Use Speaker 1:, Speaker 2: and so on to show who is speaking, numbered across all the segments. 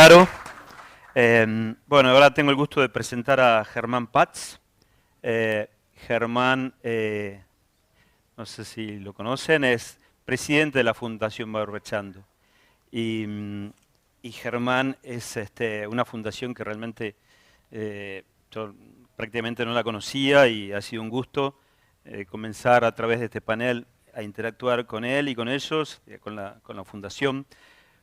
Speaker 1: claro. Bueno, ahora tengo el gusto de presentar a Germán Patz. Germán, no sé si lo conocen, es presidente de la Fundación Barbechando. Y Germán es una fundación que realmente yo prácticamente no la conocía y ha sido un gusto comenzar a través de este panel a interactuar con él y con ellos, con la fundación.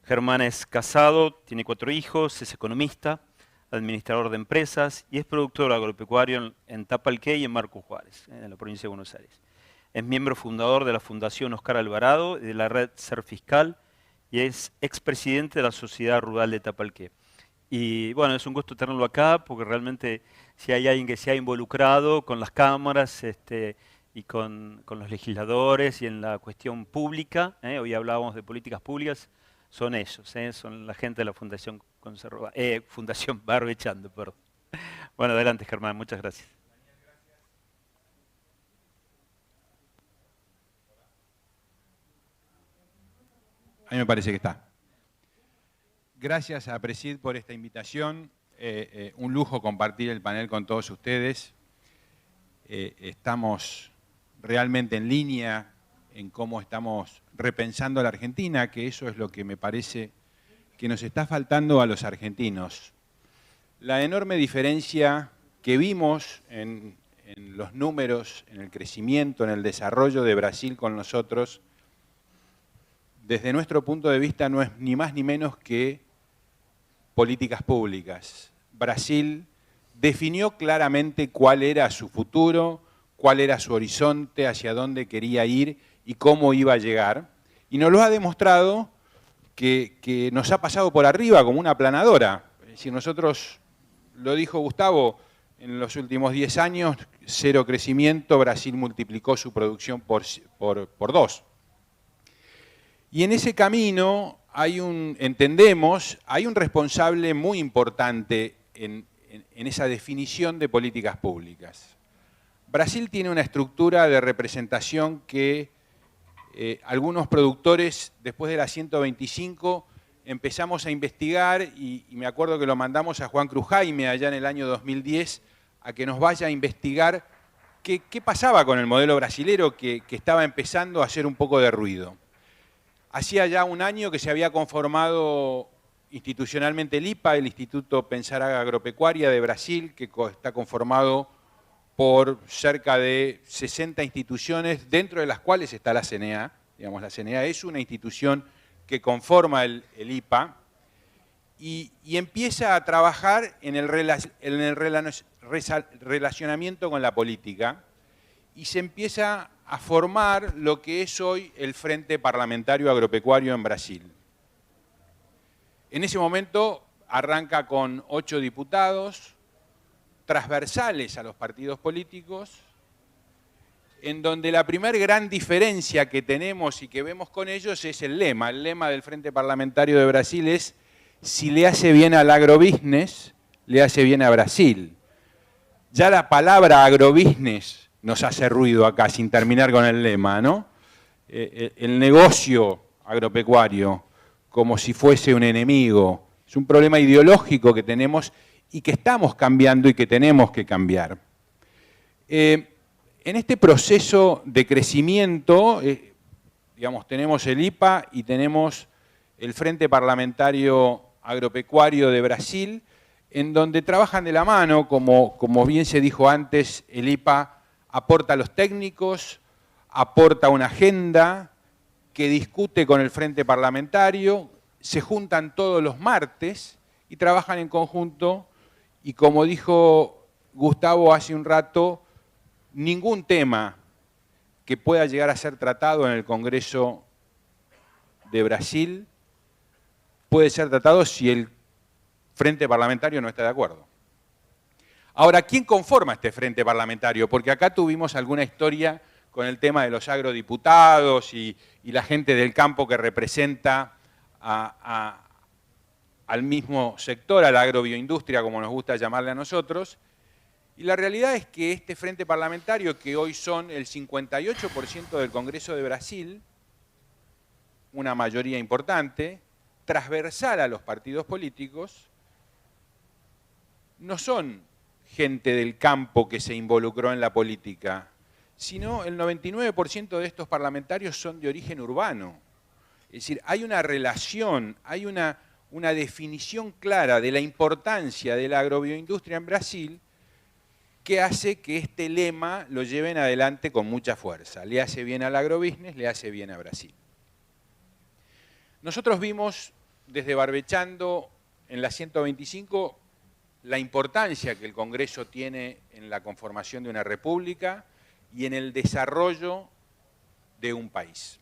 Speaker 1: Germán es casado, tiene 4 hijos, es economista, administrador de empresas y es productor agropecuario en Tapalqué y en Marcos Juárez, en la provincia de Buenos Aires. Es miembro fundador de la Fundación Oscar Alvarado y de la red Ser Fiscal y es expresidente de la Sociedad Rural de Tapalqué. Y bueno, es un gusto tenerlo acá porque realmente si hay alguien que se ha involucrado con las cámaras y con los legisladores y en la cuestión pública, hoy hablábamos de políticas públicas, son ellos, son la gente de la Fundación Fundación Barbechando, perdón. Bueno, adelante Germán, muchas gracias.
Speaker 2: A mí me parece que está. Gracias a Presid por esta invitación. Un lujo compartir el panel con todos ustedes. Estamos realmente en línea en cómo estamos repensando a la Argentina, que eso es lo que me parece que nos está faltando a los argentinos. La enorme diferencia que vimos en los números, en el crecimiento, en el desarrollo de Brasil con nosotros, desde nuestro punto de vista no es ni más ni menos que políticas públicas. Brasil definió claramente cuál era su futuro, cuál era su horizonte, hacia dónde quería ir y cómo iba a llegar. Y nos lo ha demostrado que nos ha pasado por arriba como una aplanadora. Es decir, nosotros, lo dijo Gustavo, en los últimos 10 años, 0 crecimiento, Brasil multiplicó su producción por 2. Y en ese camino entendemos, hay un responsable muy importante en esa definición de políticas públicas. Brasil tiene una estructura de representación que algunos productores, después de la 125, empezamos a investigar y me acuerdo que lo mandamos a Juan Cruz Jaime allá en el año 2010 a que nos vaya a investigar qué pasaba con el modelo brasilero que estaba empezando a hacer un poco de ruido. Hacía ya un año que se había conformado institucionalmente el IPA, el Instituto Pensar Agropecuaria de Brasil, que está conformado por cerca de 60 instituciones, dentro de las cuales está la CNA. Digamos, la CNA es una institución que conforma el IPA y empieza a trabajar en el relacionamiento con la política y se empieza a formar lo que es hoy el Frente Parlamentario Agropecuario en Brasil. En ese momento arranca con 8 diputados, transversales a los partidos políticos, en donde la primer gran diferencia que tenemos y que vemos con ellos es el lema. El lema del Frente Parlamentario de Brasil es: si le hace bien al agrobusiness, le hace bien a Brasil. Ya la palabra agrobusiness nos hace ruido acá, sin terminar con el lema, ¿no? El negocio agropecuario, como si fuese un enemigo. Es un problema ideológico que tenemos y que estamos cambiando y que tenemos que cambiar. En este proceso de crecimiento, digamos, tenemos el IPA y tenemos el Frente Parlamentario Agropecuario de Brasil, en donde trabajan de la mano, como bien se dijo antes, el IPA aporta a los técnicos, aporta una agenda que discute con el Frente Parlamentario, se juntan todos los martes y trabajan en conjunto y, como dijo Gustavo hace un rato, ningún tema que pueda llegar a ser tratado en el Congreso de Brasil puede ser tratado si el Frente Parlamentario no está de acuerdo. Ahora, ¿quién conforma este Frente Parlamentario? Porque acá tuvimos alguna historia con el tema de los agrodiputados y la gente del campo que representa al mismo sector, a la agrobioindustria, como nos gusta llamarle a nosotros. Y la realidad es que este Frente Parlamentario, que hoy son el 58% del Congreso de Brasil, una mayoría importante, transversal a los partidos políticos no son gente del campo que se involucró en la política, sino el 99% de estos parlamentarios son de origen urbano. Es decir, hay una relación, hay una definición clara de la importancia de la agrobioindustria en Brasil que hace que este lema lo lleven adelante con mucha fuerza. Le hace bien al agrobusiness, le hace bien a Brasil. Nosotros vimos desde Barbechando en la 125 la importancia que el Congreso tiene en la conformación de una república y en el desarrollo de un país.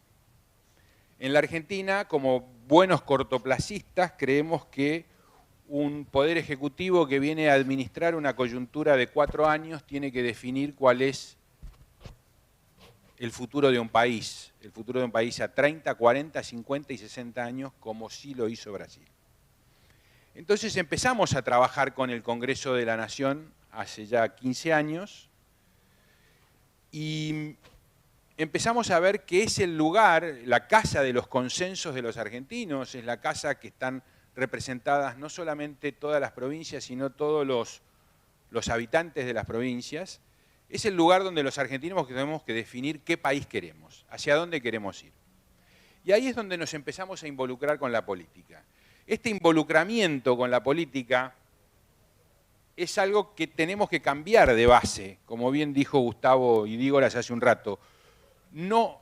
Speaker 2: En la Argentina, como buenos cortoplacistas, creemos que un poder ejecutivo que viene a administrar una coyuntura de 4 años tiene que definir cuál es el futuro de un país a 30, 40, 50 y 60 años, como sí lo hizo Brasil. Entonces empezamos a trabajar con el Congreso de la Nación hace ya 15 años y empezamos a ver que es el lugar, la casa de los consensos de los argentinos, es la casa que están representadas no solamente todas las provincias, sino todos los habitantes de las provincias. Es el lugar donde los argentinos tenemos que definir qué país queremos, hacia dónde queremos ir. Y ahí es donde nos empezamos a involucrar con la política. Este involucramiento con la política es algo que tenemos que cambiar de base, como bien dijo Gustavo y Dígoras hace un rato. No,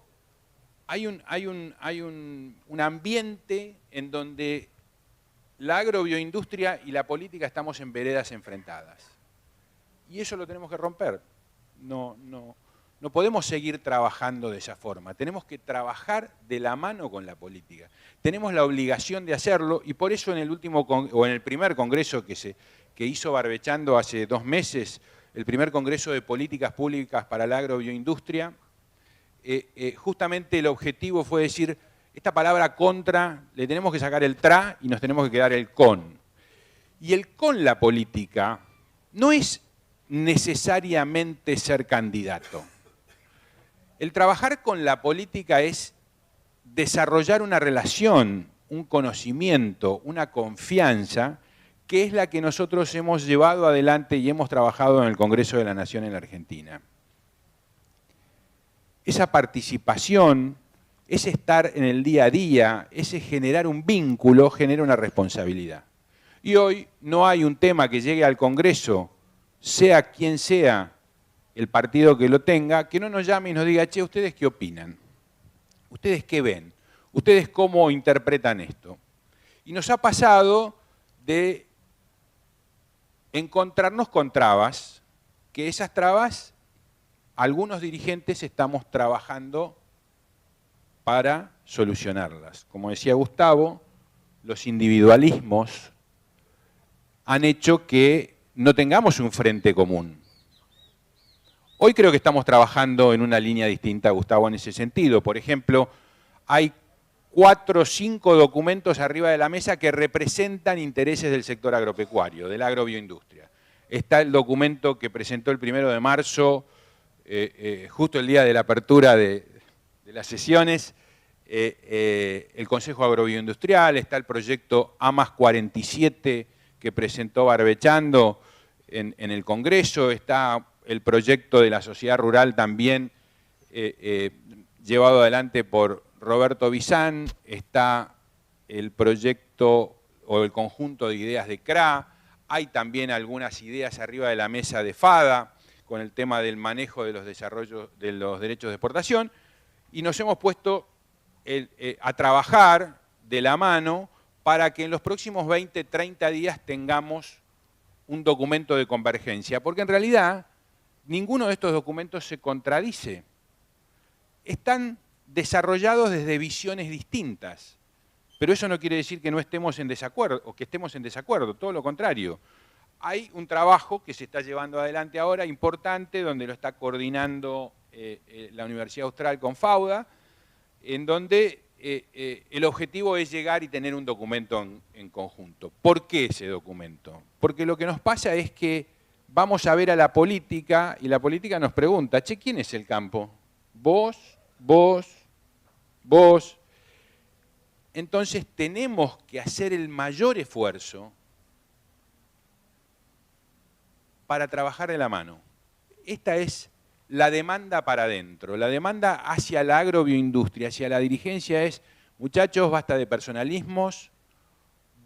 Speaker 2: hay un ambiente en donde la agrobioindustria y la política estamos en veredas enfrentadas. Y eso lo tenemos que romper. No podemos seguir trabajando de esa forma. Tenemos que trabajar de la mano con la política. Tenemos la obligación de hacerlo y por eso en el primer congreso que hizo Barbechando hace 2 meses, el primer congreso de políticas públicas para la agrobioindustria, justamente el objetivo fue decir, esta palabra contra, le tenemos que sacar el tra y nos tenemos que quedar el con. Y el con la política no es necesariamente ser candidato. El trabajar con la política es desarrollar una relación, un conocimiento, una confianza, que es la que nosotros hemos llevado adelante y hemos trabajado en el Congreso de la Nación en la Argentina. Esa participación, ese estar en el día a día, ese generar un vínculo, genera una responsabilidad. Y hoy no hay un tema que llegue al Congreso, sea quien sea el partido que lo tenga, que no nos llame y nos diga, che, ¿ustedes qué opinan? ¿Ustedes qué ven? ¿Ustedes cómo interpretan esto? Y nos ha pasado de encontrarnos con trabas, que esas trabas, algunos dirigentes estamos trabajando para solucionarlas. Como decía Gustavo, los individualismos han hecho que no tengamos un frente común. Hoy creo que estamos trabajando en una línea distinta, Gustavo, en ese sentido. Por ejemplo, hay 4 o 5 documentos arriba de la mesa que representan intereses del sector agropecuario, de la agrobioindustria. Está el documento que presentó el 1 de marzo, justo el día de la apertura de las sesiones, el Consejo Agrobioindustrial, está el proyecto AMAS 47 que presentó Barbechando en el Congreso, está el proyecto de la sociedad rural también llevado adelante por Roberto Bizán, está el proyecto o el conjunto de ideas de CRA, hay también algunas ideas arriba de la mesa de FADA con el tema del manejo de los desarrollos de los derechos de exportación y nos hemos puesto a trabajar de la mano para que en los próximos 20, 30 días tengamos un documento de convergencia, porque en realidad ninguno de estos documentos se contradice. Están desarrollados desde visiones distintas, pero eso no quiere decir que no estemos en desacuerdo o que estemos en desacuerdo, todo lo contrario. Hay un trabajo que se está llevando adelante ahora importante, donde lo está coordinando la Universidad Austral con FAUDA, en donde el objetivo es llegar y tener un documento en conjunto. ¿Por qué ese documento? Porque lo que nos pasa es que vamos a ver a la política y la política nos pregunta, che, ¿quién es el campo? Vos, vos, vos. entonces tenemos que hacer el mayor esfuerzo para trabajar de la mano. Esta es la demanda para adentro. La demanda hacia la agrobioindustria, hacia la dirigencia es, muchachos, basta de personalismos,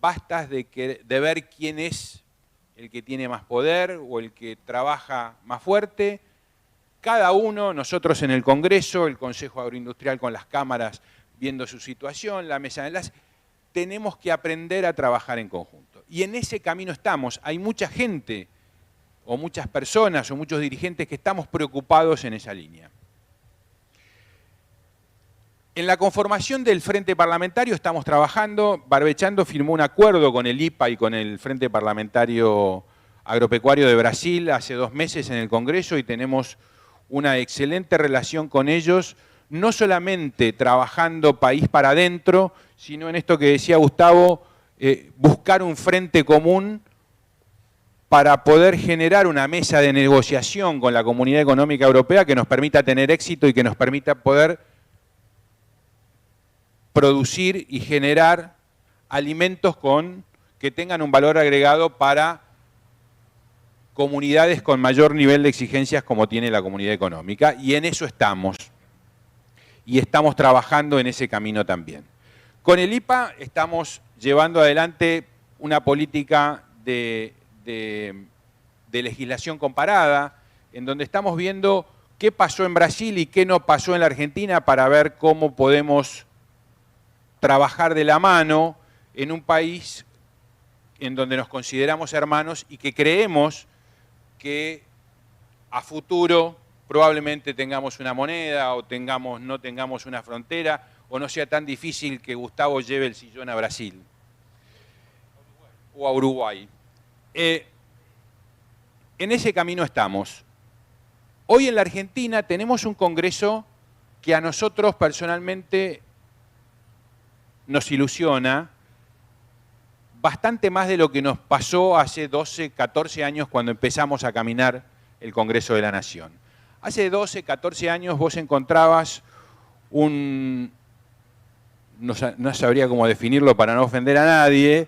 Speaker 2: basta de ver quién es el que tiene más poder o el que trabaja más fuerte. Cada uno, nosotros en el Congreso, el Consejo Agroindustrial con las cámaras viendo su situación, la mesa de enlace, tenemos que aprender a trabajar en conjunto. Y en ese camino estamos. Hay mucha gente o muchas personas o muchos dirigentes que estamos preocupados en esa línea. En la conformación del Frente Parlamentario estamos trabajando. Barbechando firmó un acuerdo con el IPA y con el Frente Parlamentario Agropecuario de Brasil hace 2 meses en el Congreso y tenemos una excelente relación con ellos, no solamente trabajando país para adentro, sino en esto que decía Gustavo, buscar un frente común para poder generar una mesa de negociación con la Comunidad Económica Europea que nos permita tener éxito y que nos permita poder producir y generar alimentos que tengan un valor agregado para comunidades con mayor nivel de exigencias como tiene la Comunidad Económica, y en eso estamos. Y estamos trabajando en ese camino también. Con el IPA estamos llevando adelante una política de legislación comparada, en donde estamos viendo qué pasó en Brasil y qué no pasó en la Argentina para ver cómo podemos trabajar de la mano en un país en donde nos consideramos hermanos y que creemos que a futuro probablemente tengamos una moneda o no tengamos una frontera o no sea tan difícil que Gustavo lleve el sillón a Brasil o a Uruguay. En ese camino estamos. Hoy en la Argentina tenemos un Congreso que a nosotros personalmente nos ilusiona bastante más de lo que nos pasó hace 12, 14 años cuando empezamos a caminar el Congreso de la Nación. Hace 12, 14 años vos encontrabas no sabría cómo definirlo para no ofender a nadie,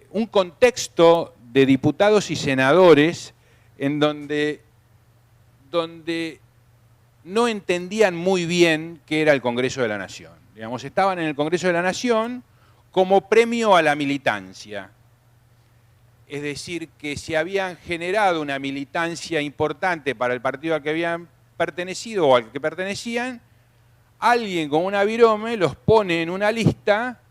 Speaker 2: un contexto de diputados y senadores en donde no entendían muy bien qué era el Congreso de la Nación. Digamos, estaban en el Congreso de la Nación como premio a la militancia. Es decir, que se habían generado una militancia importante para el partido al que habían pertenecido o al que pertenecían, alguien con una virome los pone en una lista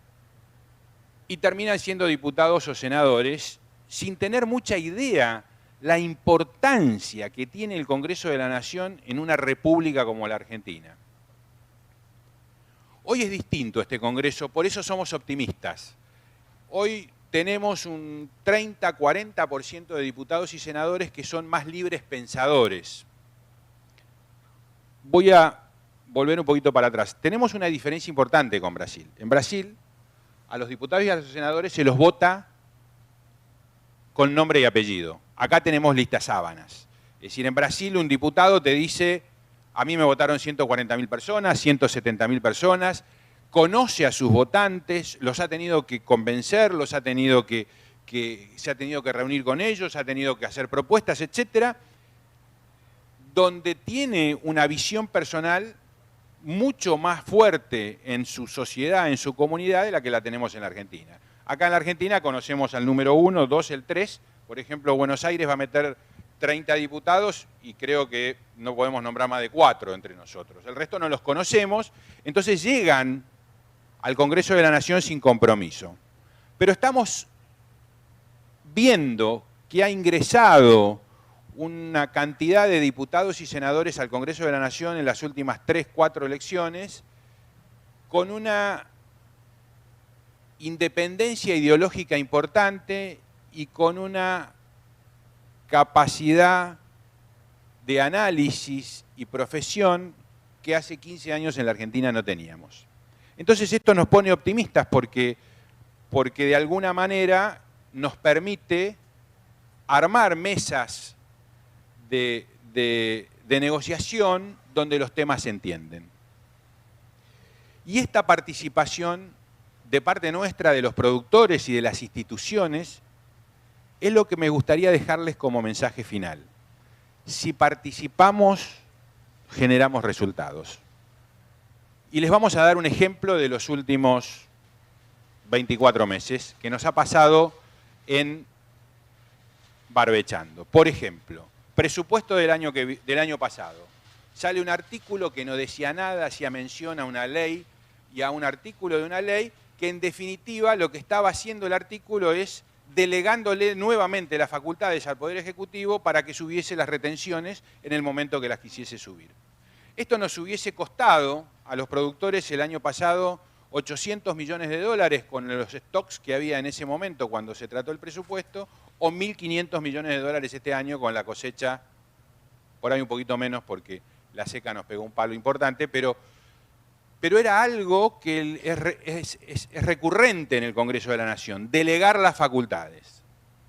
Speaker 2: y terminan siendo diputados o senadores sin tener mucha idea la importancia que tiene el Congreso de la Nación en una república como la Argentina. Hoy es distinto este Congreso, por eso somos optimistas. Hoy tenemos un 30-40% de diputados y senadores que son más libres pensadores. Voy a volver un poquito para atrás. Tenemos una diferencia importante con Brasil. En Brasil, a los diputados y a los senadores se los vota con nombre y apellido. Acá tenemos listas sábanas. Es decir, en Brasil un diputado te dice, a mí me votaron 140.000 personas, 170.000 personas, conoce a sus votantes, los ha tenido que convencer, se ha tenido que reunir con ellos, ha tenido que hacer propuestas, etcétera, donde tiene una visión personal mucho más fuerte en su sociedad, en su comunidad, de la que la tenemos en la Argentina. Acá en la Argentina conocemos al número 1, 2, el 3. Por ejemplo, Buenos Aires va a meter 30 diputados y creo que no podemos nombrar más de 4 entre nosotros. El resto no los conocemos, entonces llegan al Congreso de la Nación sin compromiso. Pero estamos viendo que ha ingresado una cantidad de diputados y senadores al Congreso de la Nación en las últimas 3, 4 elecciones con una independencia ideológica importante y con una capacidad de análisis y profesión que hace 15 años en la Argentina no teníamos. Entonces esto nos pone optimistas porque de alguna manera nos permite armar mesas de negociación donde los temas se entienden. Y esta participación de parte nuestra, de los productores y de las instituciones, es lo que me gustaría dejarles como mensaje final. Si participamos, generamos resultados. Y les vamos a dar un ejemplo de los últimos 24 meses que nos ha pasado en Barbechando. Por ejemplo, presupuesto del año pasado. Sale un artículo que no decía nada, hacía mención a una ley y a un artículo de una ley que en definitiva lo que estaba haciendo el artículo es delegándole nuevamente las facultades al Poder Ejecutivo para que subiese las retenciones en el momento que las quisiese subir. Esto nos hubiese costado a los productores el año pasado 800 millones de dólares con los stocks que había en ese momento cuando se trató el presupuesto, o 1.500 millones de dólares este año con la cosecha, por ahí un poquito menos porque la seca nos pegó un palo importante, pero era algo que es recurrente en el Congreso de la Nación, delegar las facultades.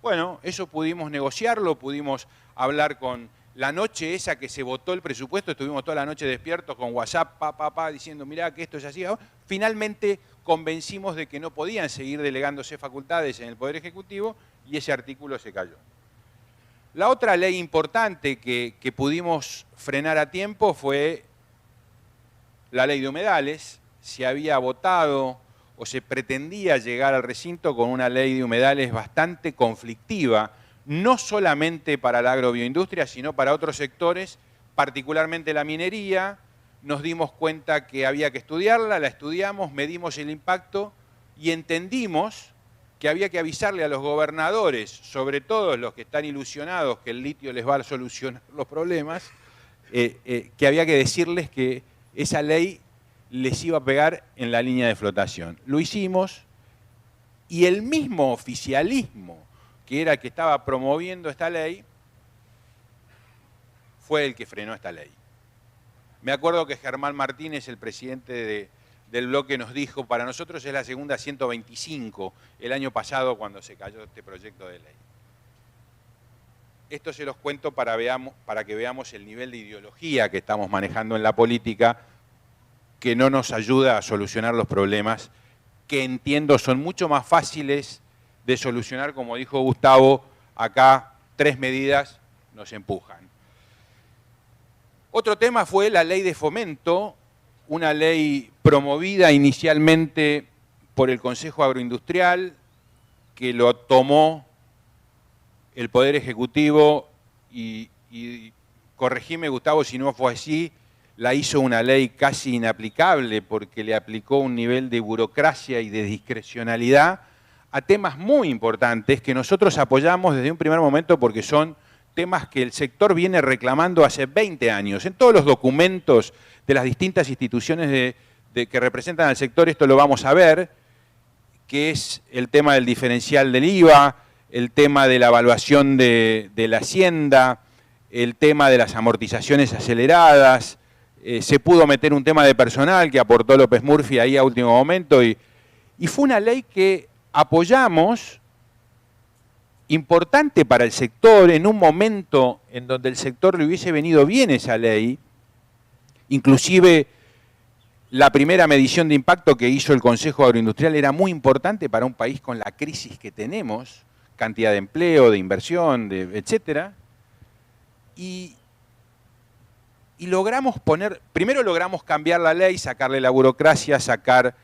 Speaker 2: Bueno, eso pudimos negociarlo, pudimos hablar con la noche esa que se votó el presupuesto, estuvimos toda la noche despiertos con WhatsApp, diciendo, mirá que esto es así. Finalmente convencimos de que no podían seguir delegándose facultades en el Poder Ejecutivo y ese artículo se cayó. La otra ley importante que pudimos frenar a tiempo fue la ley de humedales. Se había votado o se pretendía llegar al recinto con una ley de humedales bastante conflictiva, no solamente para la agrobioindustria, sino para otros sectores, particularmente la minería. Nos dimos cuenta que había que estudiarla, la estudiamos, medimos el impacto y entendimos que había que avisarle a los gobernadores, sobre todo los que están ilusionados que el litio les va a solucionar los problemas, que había que decirles que esa ley les iba a pegar en la línea de flotación. Lo hicimos y el mismo oficialismo que era el que estaba promoviendo esta ley fue el que frenó esta ley. Me acuerdo que Germán Martínez, el presidente del bloque, nos dijo, para nosotros es la segunda 125 el año pasado cuando se cayó este proyecto de ley. Esto se los cuento para que veamos el nivel de ideología que estamos manejando en la política, que no nos ayuda a solucionar los problemas, que entiendo son mucho más fáciles de solucionar, como dijo Gustavo, acá 3 medidas nos empujan. Otro tema fue la ley de fomento, una ley promovida inicialmente por el Consejo Agroindustrial, que lo tomó el Poder Ejecutivo y corregime, Gustavo, si no fue así, la hizo una ley casi inaplicable porque le aplicó un nivel de burocracia y de discrecionalidad a temas muy importantes que nosotros apoyamos desde un primer momento porque son temas que el sector viene reclamando hace 20 años. En todos los documentos de las distintas instituciones que representan al sector, esto lo vamos a ver, que es el tema del diferencial del IVA, el tema de la evaluación de la hacienda, el tema de las amortizaciones aceleradas. Se pudo meter un tema de personal que aportó López Murphy ahí a último momento y fue una ley que apoyamos, importante para el sector, en un momento en donde el sector le hubiese venido bien esa ley. Inclusive la primera medición de impacto que hizo el Consejo Agroindustrial era muy importante para un país con la crisis que tenemos, cantidad de empleo, de inversión, etcétera. Y logramos primero logramos cambiar la ley, sacarle la burocracia, sacar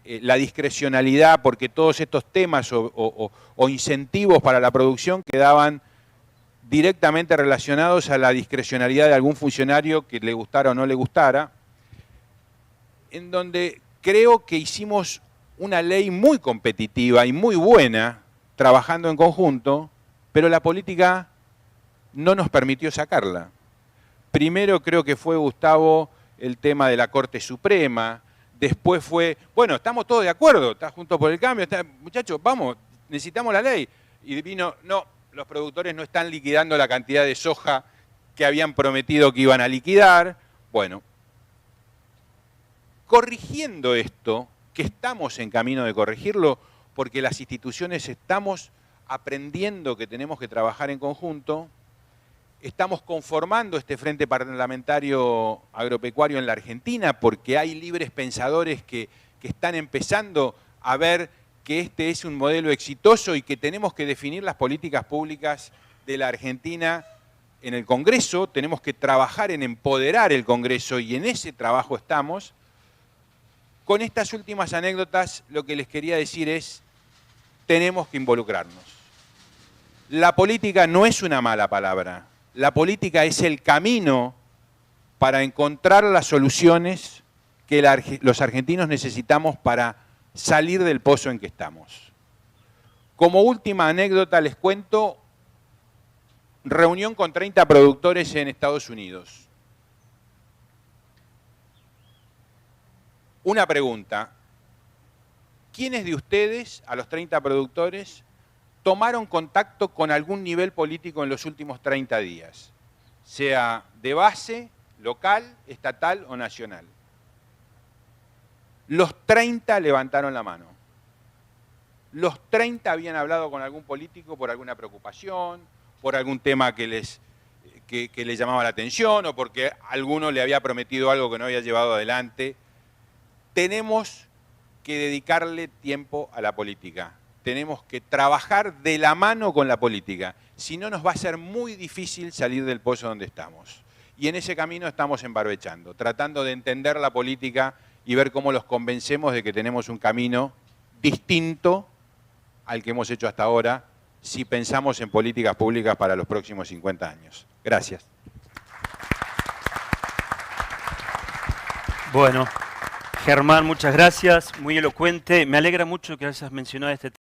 Speaker 2: la discrecionalidad, porque todos estos temas o incentivos para la producción quedaban directamente relacionados a la discrecionalidad de algún funcionario que le gustara o no le gustara, en donde creo que hicimos una ley muy competitiva y muy buena, trabajando en conjunto, pero la política no nos permitió sacarla. Primero creo que fue, Gustavo, el tema de la Corte Suprema. Después fue, bueno, estamos todos de acuerdo, está Juntos por el Cambio, muchachos, vamos, necesitamos la ley. Y vino, no, los productores no están liquidando la cantidad de soja que habían prometido que iban a liquidar. Bueno, corrigiendo esto, que estamos en camino de corregirlo, porque las instituciones estamos aprendiendo que tenemos que trabajar en conjunto, estamos conformando este Frente Parlamentario Agropecuario en la Argentina porque hay libres pensadores que están empezando a ver que este es un modelo exitoso y que tenemos que definir las políticas públicas de la Argentina en el Congreso, tenemos que trabajar en empoderar el Congreso y en ese trabajo estamos. Con estas últimas anécdotas lo que les quería decir es, tenemos que involucrarnos. La política no es una mala palabra, la política es el camino para encontrar las soluciones que los argentinos necesitamos para salir del pozo en que estamos. Como última anécdota les cuento, reunión con 30 productores en Estados Unidos. Una pregunta, ¿quiénes de ustedes, a los 30 productores, tomaron contacto con algún nivel político en los últimos 30 días? Sea de base, local, estatal o nacional. Los 30 levantaron la mano. Los 30 habían hablado con algún político por alguna preocupación, por algún tema que les llamaba la atención o porque alguno le había prometido algo que no había llevado adelante. Tenemos que dedicarle tiempo a la política. Tenemos que trabajar de la mano con la política. Si no, nos va a ser muy difícil salir del pozo donde estamos. Y en ese camino estamos embarbechando, tratando de entender la política y ver cómo los convencemos de que tenemos un camino distinto al que hemos hecho hasta ahora, si pensamos en políticas públicas para los próximos 50 años. Gracias.
Speaker 1: Bueno, Germán, muchas gracias, muy elocuente. Me alegra mucho que hayas mencionado este tema.